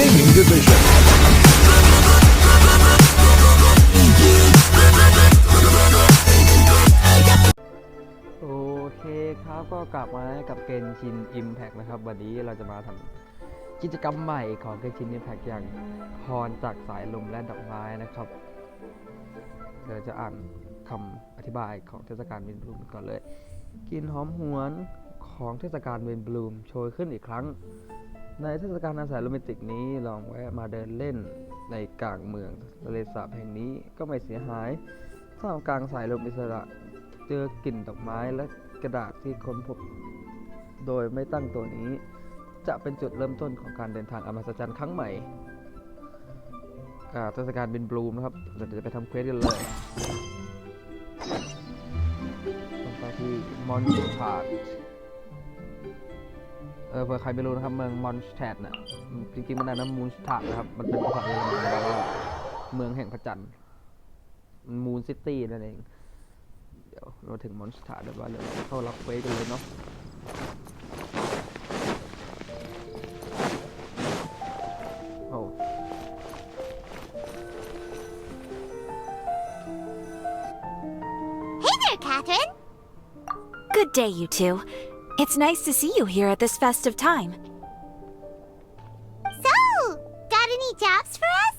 Gaming Division. โอเคครับก็กลับมากับ Genshin Impact นะครับวันนี้เราจะมาทำกิจกรรมใหม่ของ Genshin Impact อย่างพรจากสายลมและดอกไม้นะครับเดี๋ยวจะอ่านคำอธิบายของเทศกาลวินบลูมก่อนเลยกลิ่นหอมหวนของเทศกาลวินบลูมโชยขึ้นอีกครั้งในเทศกาลอาสาโรแมนติกนี้ลองแวะมาเดินเล่นในกลางเมืองทะเลสาบแห่งนี้ก็ไม่เสียหายท่ามกลางสายลมอิสระเจอกลิ่นดอกไม้และกระดาษที่ค้นพบโดยไม่ตั้งตัวนี้จะเป็นจุดเริ่มต้นของการเดินทางอันมหัศจรรย์ครั้งใหม่เทศกาลวินบลูมนะครับเราจะไปทำเควสกันเลยต้องไปที่มอนสตาร์เผื่อใครไม่รู้นะครับเมืองมอนสเตดน่ะจริงๆมันนะมูนสตาร์นะครับมันเป็นภาษาเยอรมันแปลว่าเมืองแห่งพระจันทร์มูนซิตี้นั่นเองเดี๋ยวเราถึงมอนสตาร์เดี๋ยวว่าเลยเข้ารับเวกันเลยเนาะโอ้ Hey there, Catherine! Good day, you two. It's nice to see you here at this festive time. So, got any jobs for us?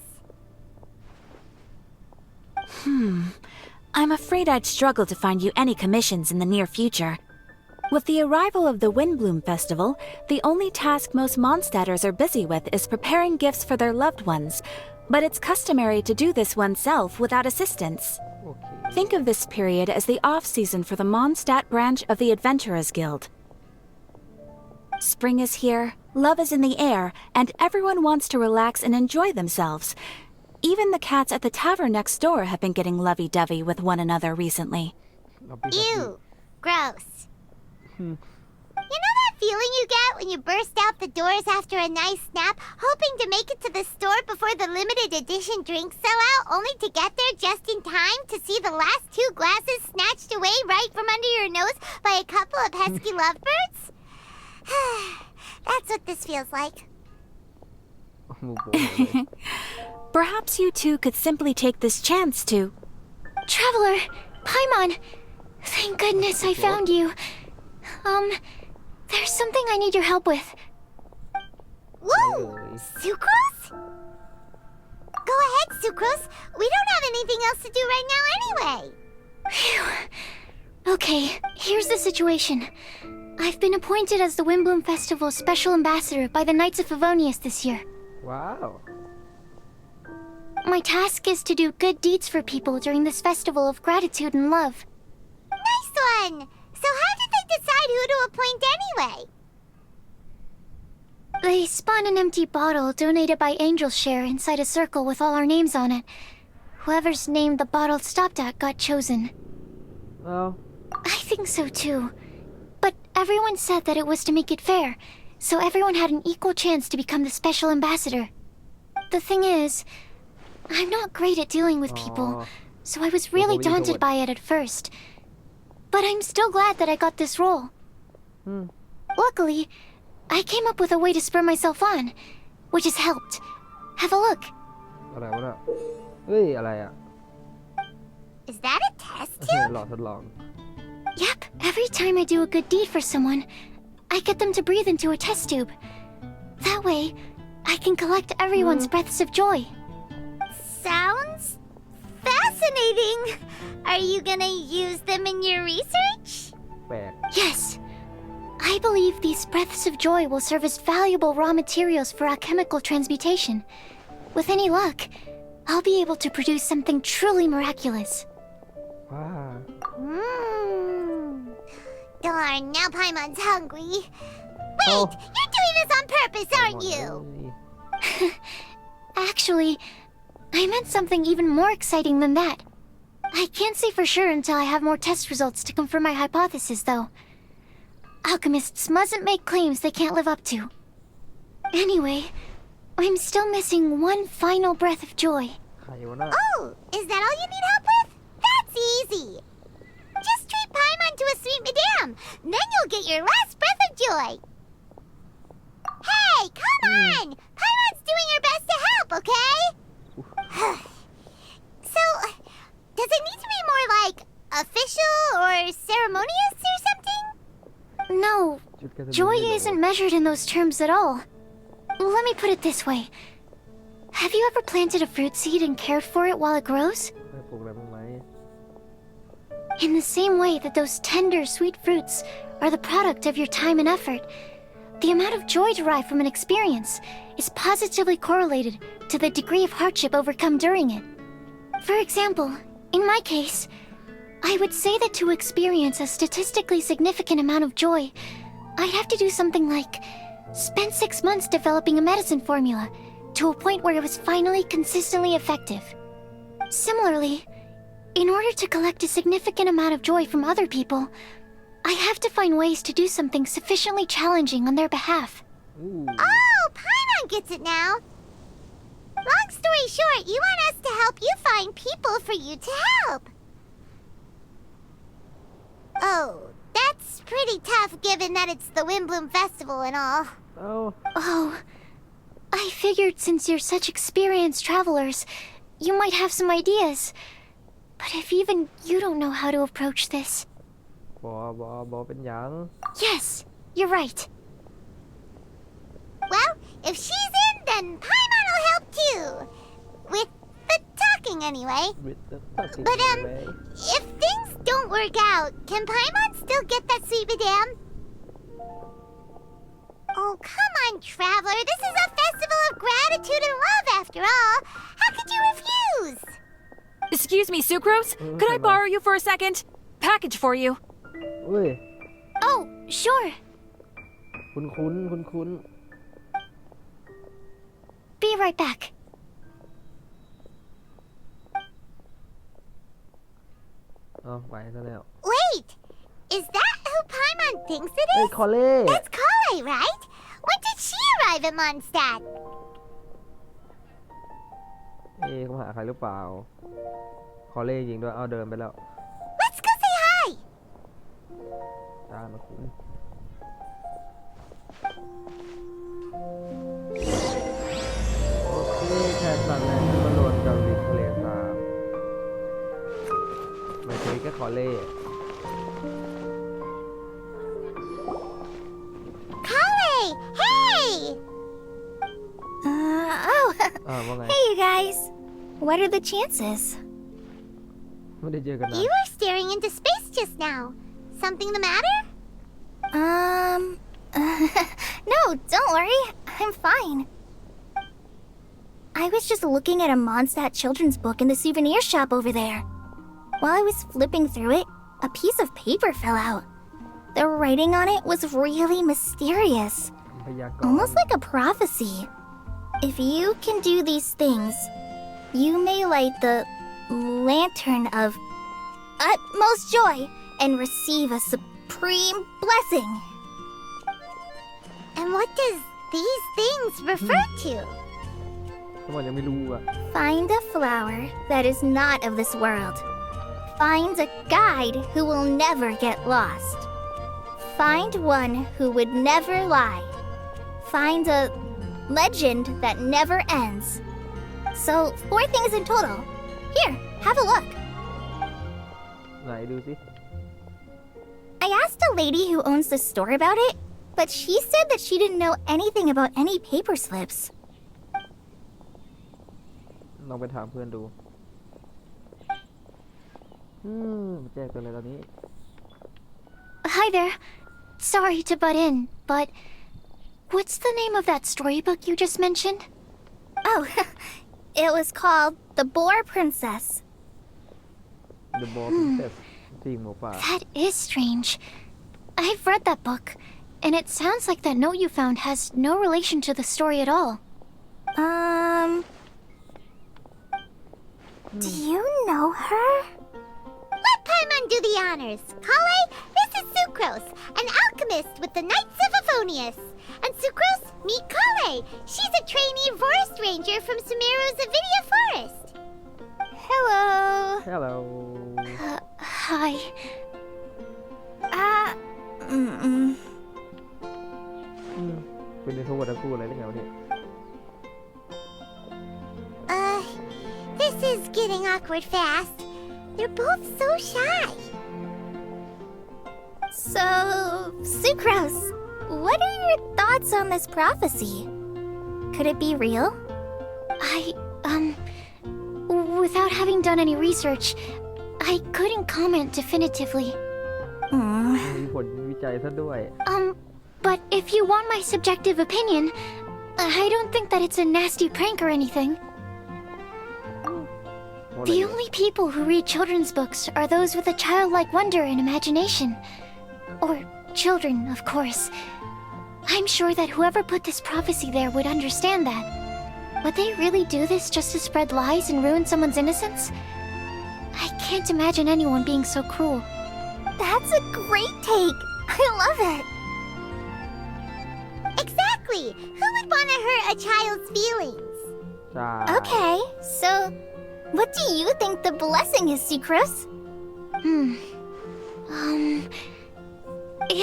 I'm afraid I'd struggle to find you any commissions in the near future. With the arrival of the Windbloom Festival, the only task most Mondstadters are busy with is preparing gifts for their loved ones, but it's customary to do this oneself without assistance. Okay. Think of this period as the off-season for the Mondstadt branch of the Adventurers Guild. Spring is here, love is in the air, and everyone wants to relax and enjoy themselves. Even the cats at the tavern next door have been getting lovey-dovey with one another recently. Ew! Gross. You know that feeling you get when you burst out the doors after a nice nap, hoping to make it to the store before the limited edition drinks sell out, only to get there just in time to see the last 2 glasses snatched away right from under your nose by a couple of pesky lovebirds? That's what this feels like. Perhaps you two could simply take this chance to... Traveler! Paimon! Thank goodness I found you. There's something I need your help with. Whoa! Sucrose? Go ahead, Sucrose. We don't have anything else to do right now anyway. Phew. Okay, here's the situation. I've been appointed as the Windbloom Festival's special ambassador by the Knights of Favonius this year. Wow. My task is to do good deeds for people during this festival of gratitude and love. Nice one! So how did they decide who to appoint anyway? They spun an empty bottle donated by Angel's Share inside a circle with all our names on it. Whoever's name the bottle stopped at got chosen. Well. I think so too. But everyone said that it was to make it fair, so everyone had an equal chance to become the special ambassador. The thing is, I'm not great at dealing with people, so I was really daunted by it at first. But I'm still glad that I got this role. Luckily, I came up with a way to spur myself on, which has helped. Have a look. What? Hey, what? Is that a test tube? Yep, every time I do a good deed for someone, I get them to breathe into a test tube. That way, I can collect everyone's breaths of joy. Sounds fascinating. Are you gonna use them in your research? Yes. I believe these breaths of joy will serve as valuable raw materials for alchemical transmutation. With any luck, I'll be able to produce something truly miraculous. Wow. Darn, now Paimon's hungry. Wait! You're doing this on purpose, aren't you? Actually, I meant something even more exciting than that. I can't say for sure until I have more test results to confirm my hypothesis, though. Alchemists mustn't make claims they can't live up to. Anyway, I'm still missing one final breath of joy. Oh, is that all you need help with? That's easy. Just treat Paimon to a sweet madame. Then you'll get your last breath of joy. Hey, come on! Paimon's doing her joy isn't measured in those terms at all. Let me put it this way. Have you ever planted a fruit seed and cared for it while it grows? ได้ปลูกอะไรบ้างไหม In the same way that those tender, sweet fruits are the product of your time and effort, the amount of joy derived from an experience is positively correlated to the degree of hardship overcome during it. For example, in my case, I would say that to experience a statistically significant amount of joy, I'd have to do something like spend 6 months developing a medicine formula to a point where it was finally consistently effective. Similarly, in order to collect a significant amount of joy from other people, I have to find ways to do something sufficiently challenging on their behalf. Oh, Paimon gets it now. Long story short, you want us to help you find people for you to help. Oh, that's pretty tough given that it's the Windbloom Festival and all. เอ้า Oh, I figured since you're such experienced travelers, you might have some ideas. But if even you don't know how to approach this... บอเป็นหยัง Yes, you're right. Well, if she's in, then Paimon will help too. With the talking anyway. But, if things don't work out, can Paimon still get that sweet madame? Oh, come on, traveler. This is a festival of gratitude and love after all. How could you refuse? Excuse me, Sucrose? Could I borrow you for a second? Package for you. เฮ้ย Oh, sure. คุ้น Be right back. เอาไปซะแล้ว Wait! Is that who Paimon thinks it เฮ้ย is? คอเล่ That's Kale, right? When did she arrive at Mondstadt? เขาหาใครหรือเปล่า คอเล่ยิงด้วย เอาเดินไปแล้ว Let's go say hi! ตามมาคุณโอเคแขกสั่งแรงที่มารวมกับริมทะเลสาบไม่เคยก็คอเล่ Kale! Hey!ว่าไง Hey, you guys. What are the chances? ไม่ได้เจอกันนาน You were staring into space just now. Something the matter? No, don't worry. I'm fine. I was just looking at a Mondstadt children's book in the souvenir shop over there. While I was flipping through it, a piece of paper fell out. The writing on it was really mysterious, พยากรณ์ almost like a prophecy. If you can do these things, you may light the lantern of utmost joy and receive a supreme blessing. And what does these things refer to? ทั้งหมดยังไม่รู้อ่ะ Find a flower that is not of this world. Find a guide who will never get lost. Find one who would never lie. Find a legend that never ends. So, 4 things in total. Here, have a look. ไหนดูสิ I asked a lady who owns the store about it, but she said that she didn't know anything about any paper slips. ลองไปถามเพื่อนดู แจกกันเลยตอนนี้ Hi there. Sorry to butt in, but what's the name of that storybook you just mentioned? Oh, it was called The Boar Princess. The Ball Princess จริงหมูป่า That is strange. I've read that book, and it sounds like that note you found has no relation to the story at all. Do you know her? Let Paimon do the honors. Kale, this is Sucrose, an alchemist with the Knights of Favonius. And Sucrose, meet Kale. She's a trainee forest ranger from Sumeru's Avidia Forest. Hello. Hello Hi. เป็นในโทรทั้งคู่เลยได้ไงวะเนี่ย This is getting awkward fast. They're both so shy. So, Sucrose, what are your thoughts on this prophecy? Could it be real? Without having done any research, I couldn't comment definitively. มีผลวิจัยซะด้วย But if you want my subjective opinion, I don't think that it's a nasty prank or anything. The only people who read children's books are those with a childlike wonder and imagination. Or children, of course. I'm sure that whoever put this prophecy there would understand that. Would they really do this just to spread lies and ruin someone's innocence? I can't imagine anyone being so cruel. That's a great take. I love it. Exactly. Who would want to hurt a child's feelings? ใช่ Okay, so what do you think the blessing is, Sucrose?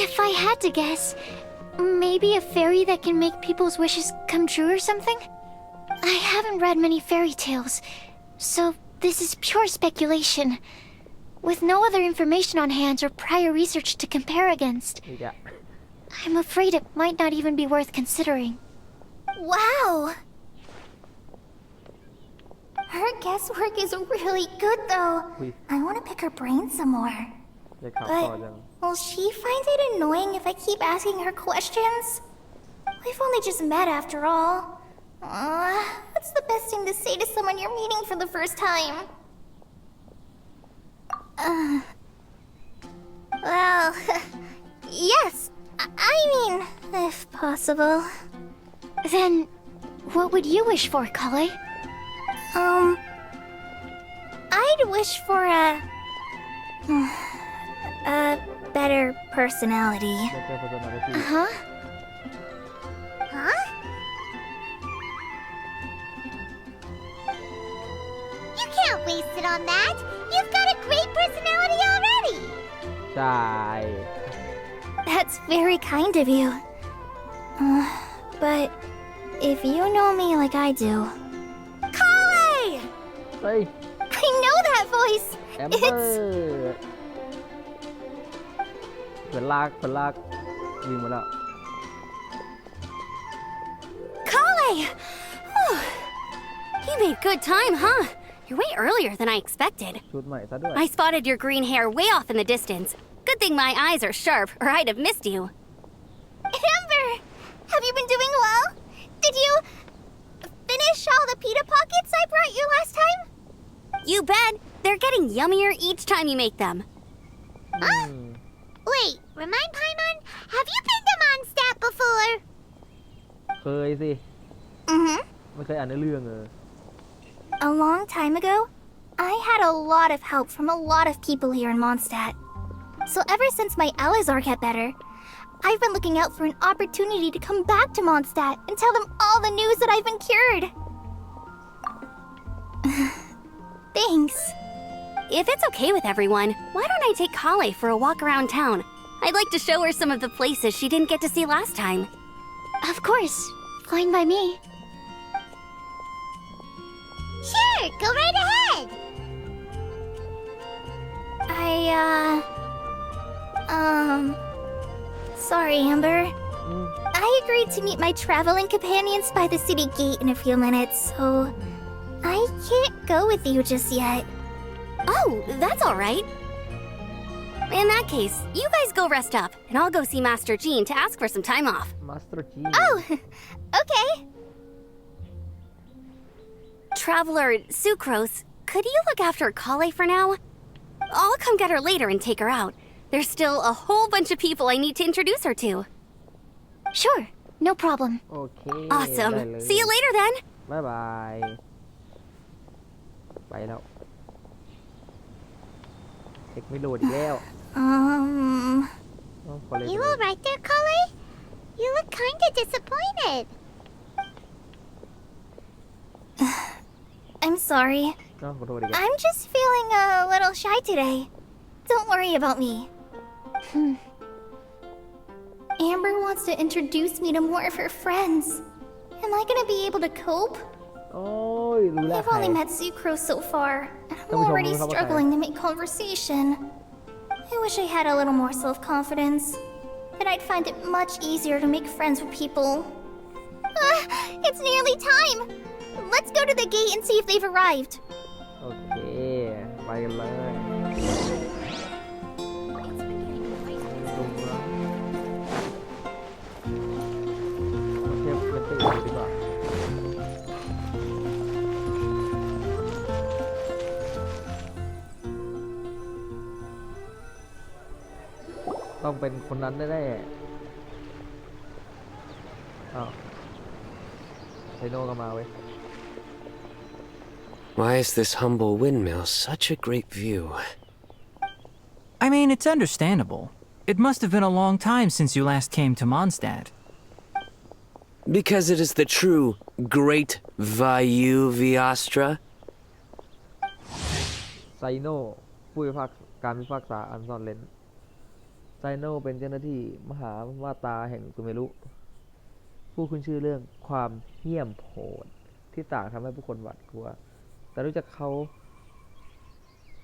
If I had to guess, maybe a fairy that can make people's wishes come true or something? I haven't read many fairy tales, so this is pure speculation, with no other information on hand or prior research to compare against. อีกอะ I'm afraid it might not even be worth considering. Wow. Her guesswork is really good, though. I want to pick her brain some more. จะขับต่อจัง Will she find it annoying if I keep asking her questions? We've only just met after all. What's the best thing to say to someone you're meeting for the first time? Well, yes. I mean, if possible. Then, what would you wish for, Kale? I'd wish for a better personality. ได้เจอพัฒนาที่ Huh? Huh? You can't waste it on that. You've got a great personality already. ใช่ That's very kind of you. But if you know me like I do... Kale! เฮ้ย I know that voice. แอมเบอร์เผื่อลากวิ่งมาแล้ว Kale! You made good time, huh? You're way earlier than I expected. ชุดใหม่ซะด้วย I spotted your green hair way off in the distance. Good thing my eyes are sharp, or I'd have missed you. Amber! Have you been doing well? Did you finish all the pita pockets I brought you last time? You bet. They're getting yummier each time you make them. Wait, remind Paimon, have you been to Mondstadt before? เคยสิ Mm-hmm. ไม่เคยอ่านในเรื่องA long time ago, I had a lot of help from a lot of people here in Mondstadt. So ever since my Alizar got better, I've been looking out for an opportunity to come back to Mondstadt and tell them all the news that I've been cured. Thanks. If it's okay with everyone, why don't I take Kale for a walk around town? I'd like to show her some of the places she didn't get to see last time. Of course. Fine by me. Sure, go right ahead. Sorry, Amber. I agreed to meet my traveling companions by the city gate in a few minutes, so I can't go with you just yet. Oh, that's all right. In that case, you guys go rest up, and I'll go see Master Jean to ask for some time off. มาสเตอร์จี Oh, okay. Traveler Sucrose, could you look after Kale for now? I'll come get her later and take her out. There's still a whole bunch of people I need to introduce her to. Sure. No problem. โอเค Awesome. ได้เลย See you later then. บ๊ายบาย ไปแล้วเทคไม่โหลดอีกแล้วขอเลย You alright there, Kale? You look kinda disappointed. I'm sorry. ขอโทษอีกแล้ว I'm just feeling a little shy today. Don't worry about me. Amber wants to introduce me to more of her friends. Am I gonna be able to cope? โอ้ยรู้แล้ว I've ใคร only met Sucrose so far, and I'm Tell me already something about struggling to make conversation. I wish I had a little more self-confidence. then I'd find it much easier to make friends with people. It's nearly time! Let's go to the gate and see if they've arrived. โอเค ไปกันเลยลงมาเทียบเป็นตัวดีกว่าต้องเป็นคนนั้นแน่ๆอ้าวไซโน่ก็มาเว้ย Why is this humble windmill such a great view? I mean, it's understandable. It must have been a long time since you last came to Mondstadt. Because it is the true Great Vayu Viastra? ไซโน่ผู้พิพากษาการพิพากษาอันซ่อนเร้นไซโน่เป็นเจ้าหน้าที่มหามาตาแห่งซูเมรุผู้ขึ้นชื่อเรื่องความเหี้ยมโหดที่ต่างทำให้ผู้คนหวาดกลัวแต่รู้จักเขา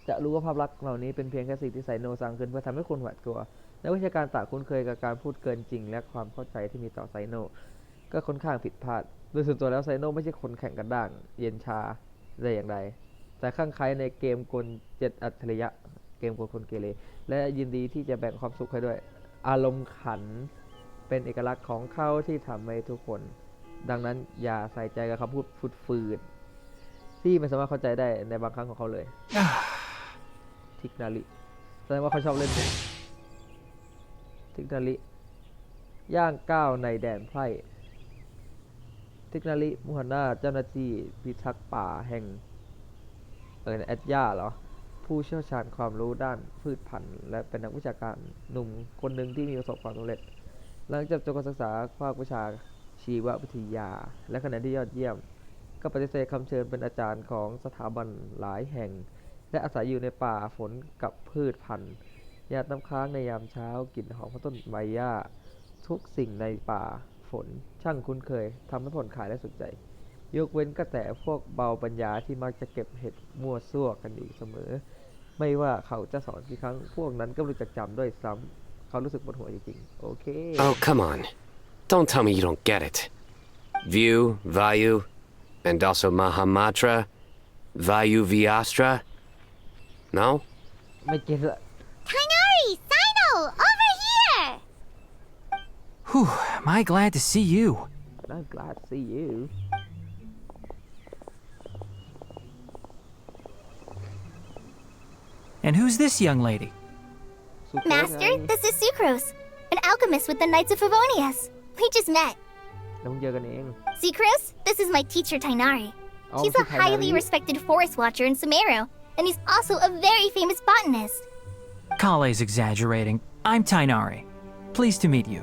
จะรู้ว่าภาพลักษณ์เหล่านี้เป็นเพียงแค่สิ่งที่ไซโน่สร้างขึ้นเพื่อทำให้คนหวาดกลัวนักวิชาการต่างคุ้นเคยกับการพูดเกินจริงและความเข้าใจที่มีต่อไซโน่ก็ค่อนข้างผิดพลาดโดยส่วนตัวแล้วไซโน่ไม่ใช่คนแข่งกันด่างเย็นชาได้อย่างไรแต่ข้างใครในเกมกล7 อัจฉริยะเกมกลคนเกเรและยินดีที่จะแบ่งความสุขให้ด้วยอารมณ์ขันเป็นเอกลักษณ์ของเขาที่ทำให้ทุกคนดังนั้นอย่าใส่ใจกับคำพูดฝืดๆที่ไม่สามารถเข้าใจได้ในบางครั้งของเขาเลย ทิกนาริแสดงว่าเขาชอบเล่นทิกนาริย่างก้าวในแดนไพร่ทิกนาริมุฮันนาเจ้าหน้าที่พิทักษ์ป่าแห่งแอดย่าเหรอผู้เชี่ยวชาญความรู้ด้านพืชพันธุ์และเป็นนักวิชาการหนุ่มคนหนึ่งที่มีประสบความสำเร็จหลังจากจบการศึกษาภาควิชาชีววิทยาและคะแนนที่ยอดเยี่ยมก็ปฏิเสธคำเชิญเป็นอาจารย์ของสถาบันหลายแห่งและอาศัยอยู่ในป่าฝนกับพืชพันธุ์หยาดน้ำค้างในยามเช้ากลิ่นหอมของต้นใบหญ้าทุกสิ่งในป่าฝนช่างคุ้นเคยทำให้ผ่อนคลายและสุขใจยกเว้นก็แต่พวกเบาปัญญาที่มักจะเก็บเห็ดมั่วซั่วกันอยู่เสมอไม่ว่าเขาจะสอนกี่ครั้งพวกนั้นก็ไม่รู้จักจำด้วยซ้ำเขารู้สึกปวดหัวจริงๆโอเค Oh, come on. Don't tell me you don't get it. View, Vayu, and also Mahamatra, Vayu Viastra? No? ไม่เก็ตละ Kainari! Sino! Over here! Whew, am I glad to see you. I'm glad to see you And who's this young lady? Master, this is Sucrose, an alchemist with the Knights of Favonius. We just met. แล้วมึงเจอกันเอง Sucrose, this is my teacher Tainari. Oh, He's a Tainari. highly respected forest watcher in Sumeru, and he's also a very famous botanist. Kale's exaggerating. I'm Tainari. Pleased to meet you.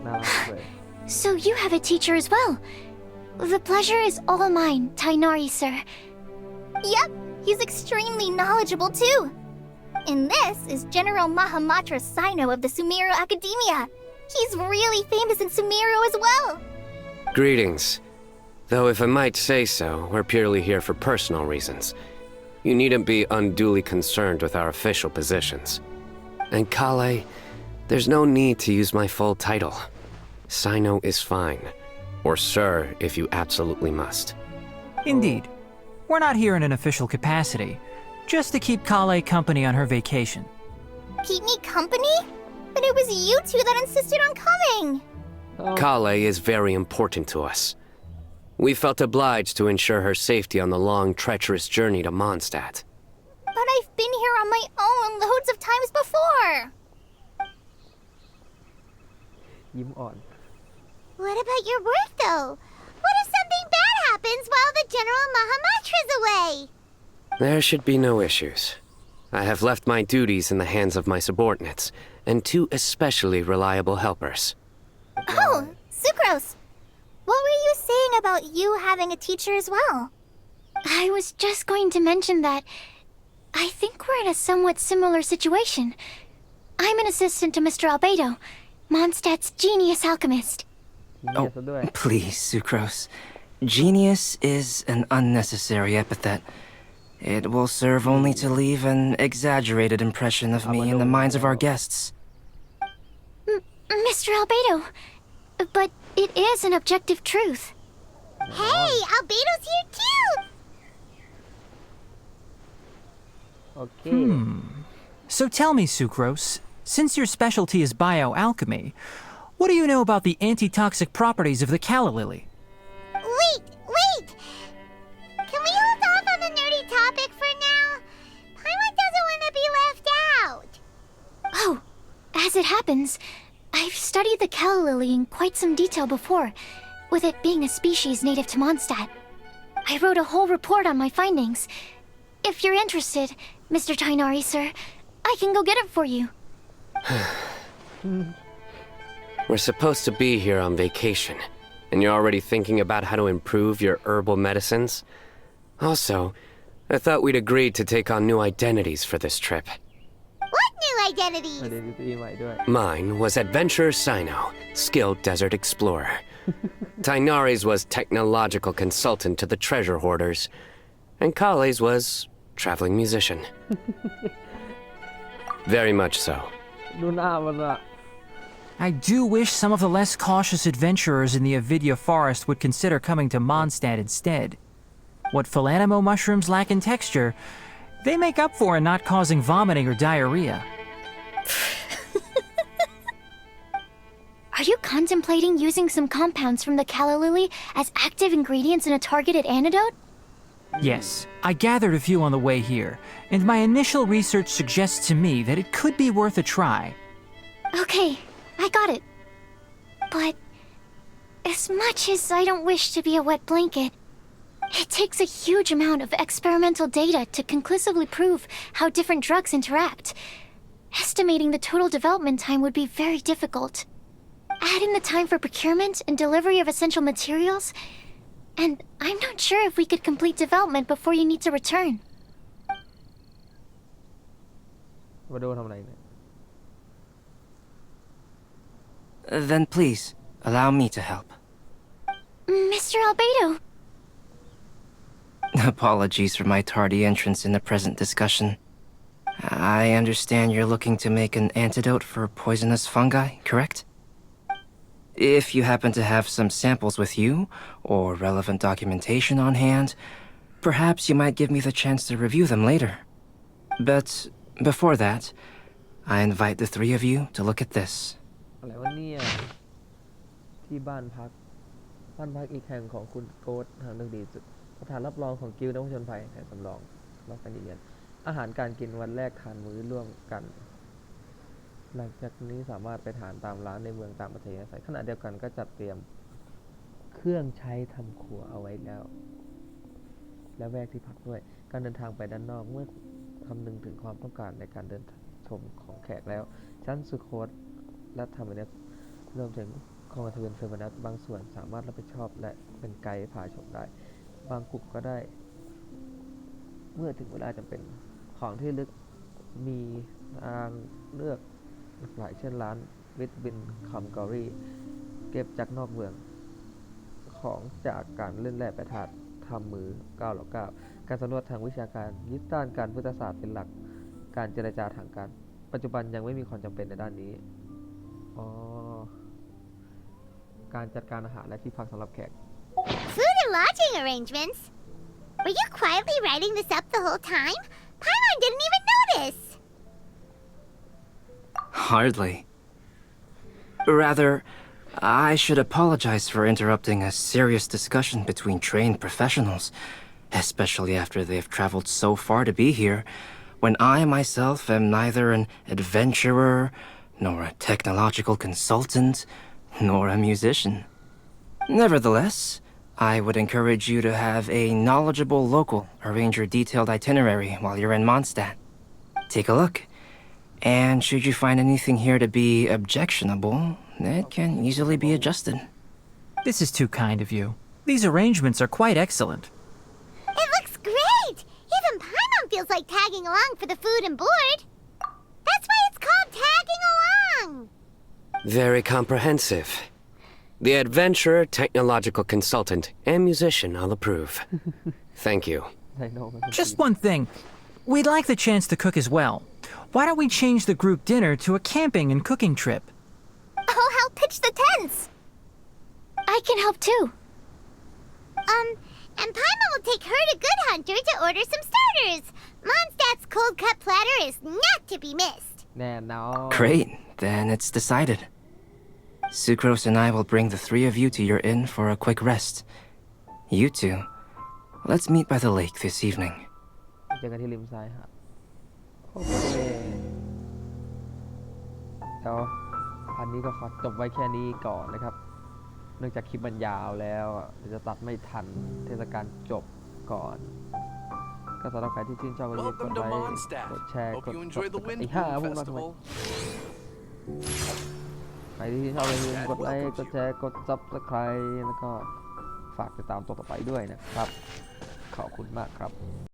น่ารักเลย So you have a teacher as well. The pleasure is all mine, Tainari, sir. Yep, he's extremely knowledgeable too. And this is General Mahamatra Sino of the Sumeru Academia. He's really famous in Sumeru as well. Greetings. Though if I might say so, we're purely here for personal reasons. You needn't be unduly concerned with our official positions. And Kale, there's no need to use my full title. Sino is fine. Or sir, if you absolutely must. Indeed. We're not here in an official capacity, just to keep Kale company on her vacation. Keep me company? But it was you two that insisted on coming. Kale is very important to us. We felt obliged to ensure her safety on the long, treacherous journey to Mondstadt. But I've been here on my own loads of times before. ยิ้มอ่อน What about your work, though? What if something bad happens while the General Mahamatra's away? There should be no issues. I have left my duties in the hands of my subordinates and 2 especially reliable helpers. Oh, Sucrose. What were you saying about you having a teacher as well? I was just going to mention that I think we're in a somewhat similar situation. I'm an assistant to Mr. Albedo, Mondstadt's genius alchemist. เงียบซะด้วย Please, Sucrose. Genius is an unnecessary epithet. It will serve only to leave an exaggerated impression of me in the minds of our guests. Mr. Albedo, but it is an objective truth. Hey, Albedo's here too! โอเค So tell me, Sucrose, since your specialty is bioalchemy, what do you know about the antitoxic properties of the calla lily? Wait! Can we hold off on the nerdy topic for now? Paimon doesn't want to be left out. Oh, as it happens, I've studied the calla lily in quite some detail before, with it being a species native to Mondstadt. I wrote a whole report on my findings. If you're interested, Mr. Tainari, sir, I can go get it for you. We're supposed to be here on vacation, and you're already thinking about how to improve your herbal medicines? Also, I thought we'd agreed to take on new identities for this trip. What new identities? Identity ใหม่ด้วย Mine was Adventurer Sino, skilled desert explorer. Tainari's was technological consultant to the treasure hoarders. And Kale's was traveling musician. Very much so. ดูหน้ามันอะ I do wish some of the less cautious adventurers in the Avidya forest would consider coming to Mondstadt instead. What Philanimo mushrooms lack in texture, they make up for in not causing vomiting or diarrhea. Are you contemplating using some compounds from the calla lily as active ingredients in a targeted antidote? Yes, I gathered a few on the way here, and my initial research suggests to me that it could be worth a try. Okay, I got it. But as much as I don't wish to be a wet blanket, it takes a huge amount of experimental data to conclusively prove how different drugs interact. Estimating the total development time would be very difficult. Add in the time for procurement and delivery of essential materials, and I'm not sure if we could complete development before you need to return. มาดูทำอะไรเนี่ย Then please, allow me to help. Mr. Albedo, Apologies for my tardy entrance in the present discussion. I understand you're looking to make an antidote for poisonous fungi, correct? If you happen to have some samples with you, or relevant documentation on hand, perhaps you might give me the chance to review them later. But before that, I invite the three of you to look at this. อะไรวะเนี่ยที่บ้านพักอีกแห่งของคุณโกดทางเลือกดีสุดสถานรับรองของกิลด์นักผจญภัยแผนสำรองรับการยืนยันอาหารการกินวันแรกทานมื้อร่วมกัน หลังจากนี้สามารถไปทานตามร้านในเมืองตามประเทศอาศัยขณะเดียวกันก็จัดเตรียมเครื่องใช้ทำครัวเอาไว้แล้ว และแวกที่พักด้วยการเดินทางไปด้านนอกเมื่อคำนึงถึงความต้องการในการเดินชมของแขกแล้วชั้นสุโคตและธรรมเนียบรวมถึงคองทเวนเฟอร์มานัสบางส่วนสามารถรับผิดชอบและเป็นไกด์พาชมได้บางกลุ่มก็ได้เมื่อถึงเวลาจำเป็นของที่ลึกมีทางเลือกหลายเช่นร้านวิทบินคัมกอรี่เก็บจากนอกเมืองของจากการเล่นแร่แปรธาตุทำมือ9/9การสำรวจทางวิชาการยึดด้านการพุทธศาสตร์เป็นหลักการเจรจาทางการปัจจุบันยังไม่มีความจำเป็นในด้านนี้การจัดการอาหารและที่พักสำหรับแขก Food and lodging arrangements? Were you quietly writing this up the whole time? Paimon didn't even notice! Hardly. Rather, I should apologize for interrupting a serious discussion between trained professionals, especially after they've traveled so far to be here, when I myself am neither an adventurer, nor a technological consultant, nor a musician. Nevertheless, I would encourage you to have a knowledgeable local arrange your detailed itinerary while you're in Mondstadt. Take a look, and should you find anything here to be objectionable, it can easily be adjusted. This is too kind of you. These arrangements are quite excellent. It looks great! Even Paimon feels like tagging along for the food and board. That's why it's called tagging along! Very comprehensive. The adventurer, technological consultant, and musician all approve. Thank you. Just one thing. We'd like the chance to cook as well. Why don't we change the group dinner to a camping and cooking trip? I'll help pitch the tents. I can help too. And Paimon will take her to Good Hunter to order some starters. Mondstadt's cold cut platter is not to be missed. แน่นอน Great, then it's decided. Sucrose and I will bring the three of you to your inn for a quick rest. You two, let's meet by the lake this evening. เจอกันที่ริมทรายฮะโอเคเดี๋ยวอันนี้ก็ขอจบไว้แค่นี้ก่อนนะครับ เนื่องจากคลิปมันยาวแล้วเดี๋ยวจะตัดไม่ทันเทศกาลจบก่อน ก็สำหรับใครที่ชื่นชอบก็อย่าลืมกดไลค์กดแชร์กดอีก5พวกเราทำไมใครที่ชื่นชอบอย่าลืมกดไลค์กดแชร์กด Subscribe แล้วก็ฝากติดตามตัวต่อไปด้วยนะครับขอบคุณมากครับ